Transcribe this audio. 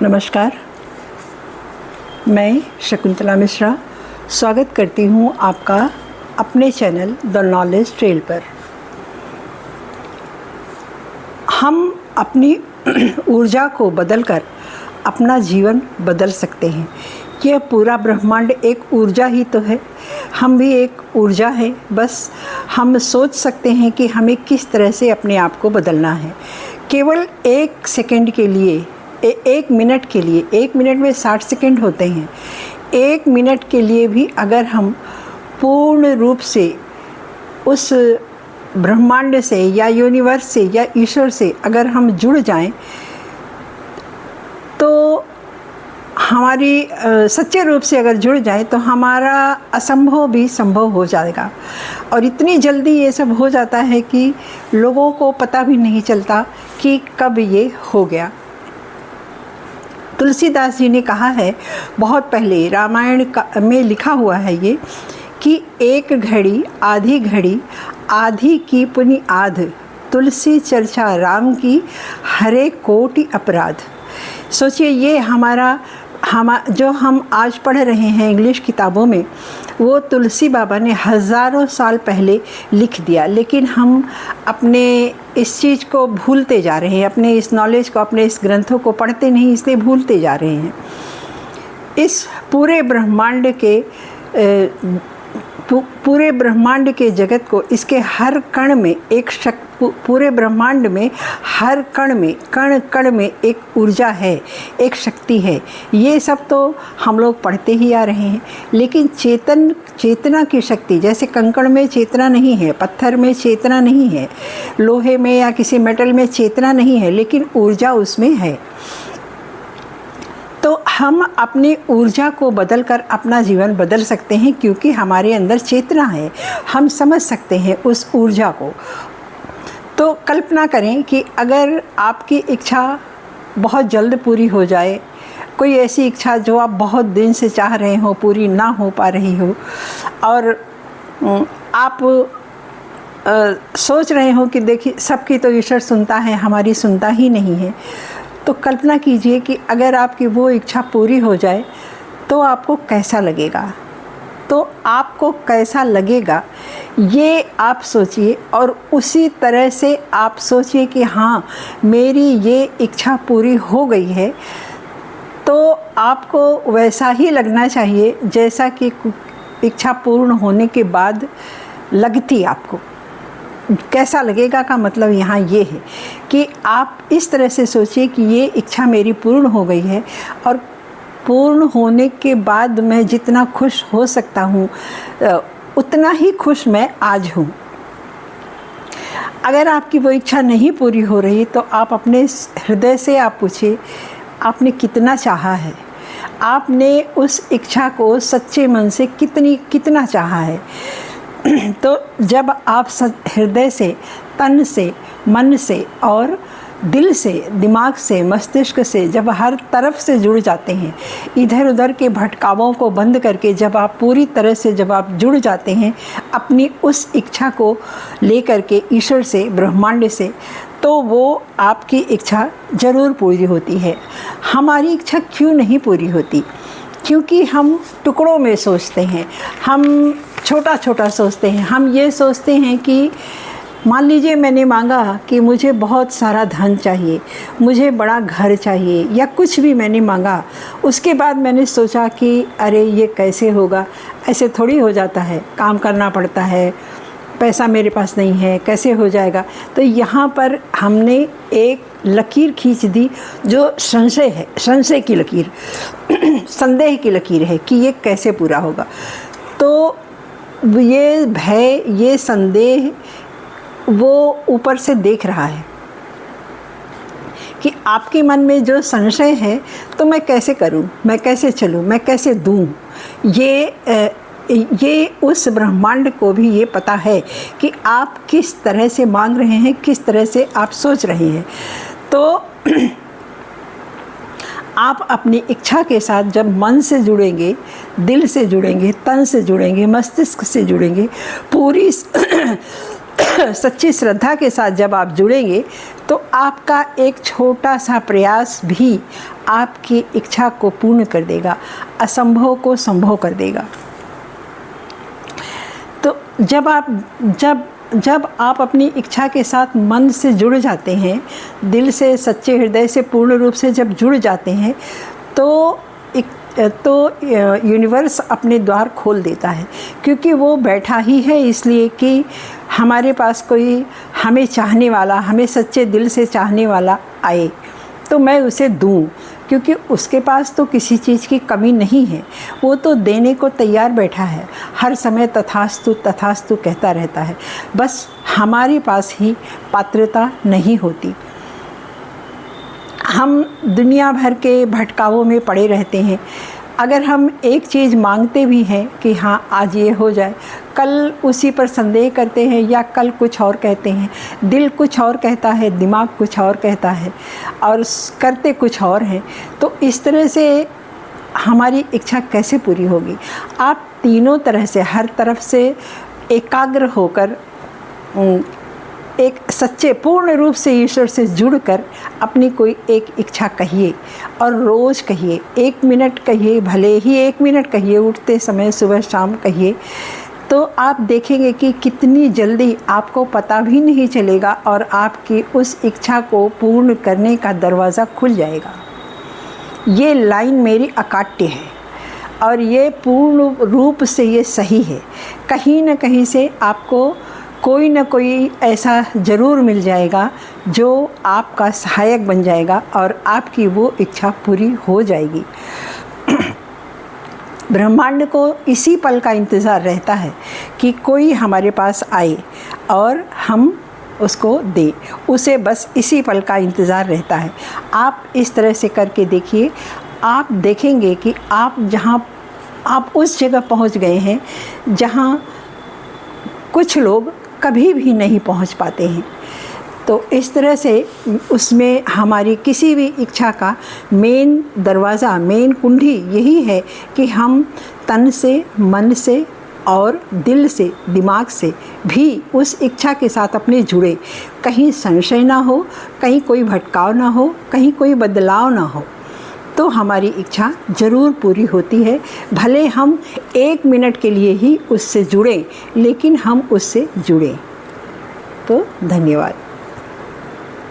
नमस्कार, मैं शकुंतला मिश्रा स्वागत करती हूँ आपका अपने चैनल द नॉलेज ट्रेल पर। हम अपनी ऊर्जा को बदलकर अपना जीवन बदल सकते हैं। यह पूरा ब्रह्मांड एक ऊर्जा ही तो है, हम भी एक ऊर्जा है। बस हम सोच सकते हैं कि हमें किस तरह से अपने आप को बदलना है। केवल एक सेकंड के लिए, एक मिनट के लिए, एक मिनट में 60 सेकंड होते हैं। एक मिनट के लिए भी अगर हम पूर्ण रूप से उस ब्रह्मांड से या यूनिवर्स से या ईश्वर से अगर हम जुड़ जाएं, तो हमारी सच्चे रूप से अगर जुड़ जाए तो हमारा असंभव भी संभव हो जाएगा। और इतनी जल्दी ये सब हो जाता है कि लोगों को पता भी नहीं चलता कि कब ये हो गया। तुलसीदास जी ने कहा है, बहुत पहले रामायण में लिखा हुआ है ये, कि एक घड़ी आधी की पुनि आध, तुलसी चर्चा राम की हरे कोटि अपराध। सोचिए, ये जो हम आज पढ़ रहे हैं इंग्लिश किताबों में, वो तुलसी बाबा ने हज़ारों साल पहले लिख दिया। लेकिन हम अपने इस चीज़ को भूलते जा रहे हैं, अपने इस नॉलेज को, अपने इस ग्रंथों को पढ़ते नहीं, इसलिए भूलते जा रहे हैं। इस पूरे ब्रह्मांड के जगत को, इसके हर कण में एक पूरे ब्रह्मांड में हर कण में, कण कण में एक ऊर्जा है, एक शक्ति है। ये सब तो हम लोग पढ़ते ही आ रहे हैं। लेकिन चेतना की शक्ति, जैसे कंकड़ में चेतना नहीं है, पत्थर में चेतना नहीं है, लोहे में या किसी मेटल में चेतना नहीं है, लेकिन ऊर्जा उसमें है। तो हम अपनी ऊर्जा को बदलकर अपना जीवन बदल सकते हैं, क्योंकि हमारे अंदर चेतना है, हम समझ सकते हैं उस ऊर्जा को। तो कल्पना करें कि अगर आपकी इच्छा बहुत जल्द पूरी हो जाए, कोई ऐसी इच्छा जो आप बहुत दिन से चाह रहे हो, पूरी ना हो पा रही हो, और आप सोच रहे हो कि देखिए सबकी तो ईश्वर सुनता है, हमारी सुनता ही नहीं है। तो कल्पना कीजिए कि अगर आपकी वो इच्छा पूरी हो जाए तो आपको कैसा लगेगा। तो आपको कैसा लगेगा ये आप सोचिए, और उसी तरह से आप सोचिए कि हाँ, मेरी ये इच्छा पूरी हो गई है। तो आपको वैसा ही लगना चाहिए जैसा कि इच्छा पूर्ण होने के बाद लगती आपको। कैसा लगेगा का मतलब यहाँ ये है कि आप इस तरह से सोचिए कि ये इच्छा मेरी पूर्ण हो गई है, और पूर्ण होने के बाद मैं जितना खुश हो सकता हूँ उतना ही खुश मैं आज हूँ। अगर आपकी वो इच्छा नहीं पूरी हो रही तो आप अपने हृदय से आप पूछिए, आपने कितना चाहा है, आपने उस इच्छा को सच्चे मन से कितना चाहा है। तो जब आप हृदय से, तन से, मन से और दिल से, दिमाग से, मस्तिष्क से, जब हर तरफ से जुड़ जाते हैं, इधर उधर के भटकावों को बंद करके जब आप पूरी तरह से जब आप जुड़ जाते हैं अपनी उस इच्छा को लेकर के ईश्वर से, ब्रह्मांड से, तो वो आपकी इच्छा ज़रूर पूरी होती है। हमारी इच्छा क्यों नहीं पूरी होती? क्योंकि हम टुकड़ों में सोचते हैं, हम छोटा छोटा सोचते हैं। हम ये सोचते हैं कि मान लीजिए मैंने मांगा कि मुझे बहुत सारा धन चाहिए, मुझे बड़ा घर चाहिए, या कुछ भी मैंने मांगा। उसके बाद मैंने सोचा कि अरे ये कैसे होगा, ऐसे थोड़ी हो जाता है, काम करना पड़ता है, पैसा मेरे पास नहीं है, कैसे हो जाएगा। तो यहाँ पर हमने एक लकीर खींच दी जो संशय है, संशय की लकीर, संदेह की लकीर है कि ये कैसे पूरा होगा। तो ये भय, ये संदेह वो ऊपर से देख रहा है कि आपके मन में जो संशय है, तो मैं कैसे करूं, मैं कैसे चलूं, मैं कैसे दूं। ये उस ब्रह्मांड को भी ये पता है कि आप किस तरह से मांग रहे हैं, किस तरह से आप सोच रहे हैं। तो आप अपनी इच्छा के साथ जब मन से जुड़ेंगे, दिल से जुड़ेंगे, तन से जुड़ेंगे, मस्तिष्क से जुड़ेंगे, पूरी सच्ची श्रद्धा के साथ जब आप जुड़ेंगे तो आपका एक छोटा सा प्रयास भी आपकी इच्छा को पूर्ण कर देगा, असंभव को संभव कर देगा। तो जब आप अपनी इच्छा के साथ मन से जुड़ जाते हैं, दिल से, सच्चे हृदय से पूर्ण रूप से जब जुड़ जाते हैं, तो यूनिवर्स अपने द्वार खोल देता है, क्योंकि वो बैठा ही है इसलिए कि हमारे पास कोई हमें चाहने वाला, हमें सच्चे दिल से चाहने वाला आए तो मैं उसे दूं, क्योंकि उसके पास तो किसी चीज़ की कमी नहीं है, वो तो देने को तैयार बैठा है, हर समय तथास्तु तथास्तु कहता रहता है। बस हमारे पास ही पात्रता नहीं होती। हम दुनिया भर के भटकावों में पड़े रहते हैं। अगर हम एक चीज़ मांगते भी हैं कि हाँ आज ये हो जाए, कल उसी पर संदेह करते हैं या कल कुछ और कहते हैं, दिल कुछ और कहता है, दिमाग कुछ और कहता है और करते कुछ और हैं, तो इस तरह से हमारी इच्छा कैसे पूरी होगी। आप तीनों तरह से, हर तरफ से एकाग्र होकर एक सच्चे पूर्ण रूप से ईश्वर से जुड़कर अपनी कोई एक इच्छा कहिए और रोज़ कहिए, 1 मिनट कहिए, भले ही 1 मिनट कहिए, उठते समय, सुबह शाम कहिए, तो आप देखेंगे कि कितनी जल्दी आपको पता भी नहीं चलेगा और आपकी उस इच्छा को पूर्ण करने का दरवाज़ा खुल जाएगा। ये लाइन मेरी अकाट्य है और ये पूर्ण रूप से ये सही है। कहीं न कहीं से आपको कोई न कोई ऐसा ज़रूर मिल जाएगा जो आपका सहायक बन जाएगा और आपकी वो इच्छा पूरी हो जाएगी। ब्रह्मांड को इसी पल का इंतज़ार रहता है कि कोई हमारे पास आए और हम उसको दें, उसे बस इसी पल का इंतज़ार रहता है। आप इस तरह से करके देखिए, आप देखेंगे कि आप उस जगह पहुंच गए हैं जहां कुछ लोग कभी भी नहीं पहुंच पाते हैं। तो इस तरह से उसमें हमारी किसी भी इच्छा का मेन दरवाज़ा, मेन कुंडी यही है कि हम तन से, मन से और दिल से, दिमाग से भी उस इच्छा के साथ अपने जुड़े। कहीं संशय ना हो, कहीं कोई भटकाव ना हो, कहीं कोई बदलाव ना हो, तो हमारी इच्छा ज़रूर पूरी होती है। भले हम 1 मिनट के लिए ही उससे जुड़ें, लेकिन हम उससे जुड़ें। तो धन्यवाद।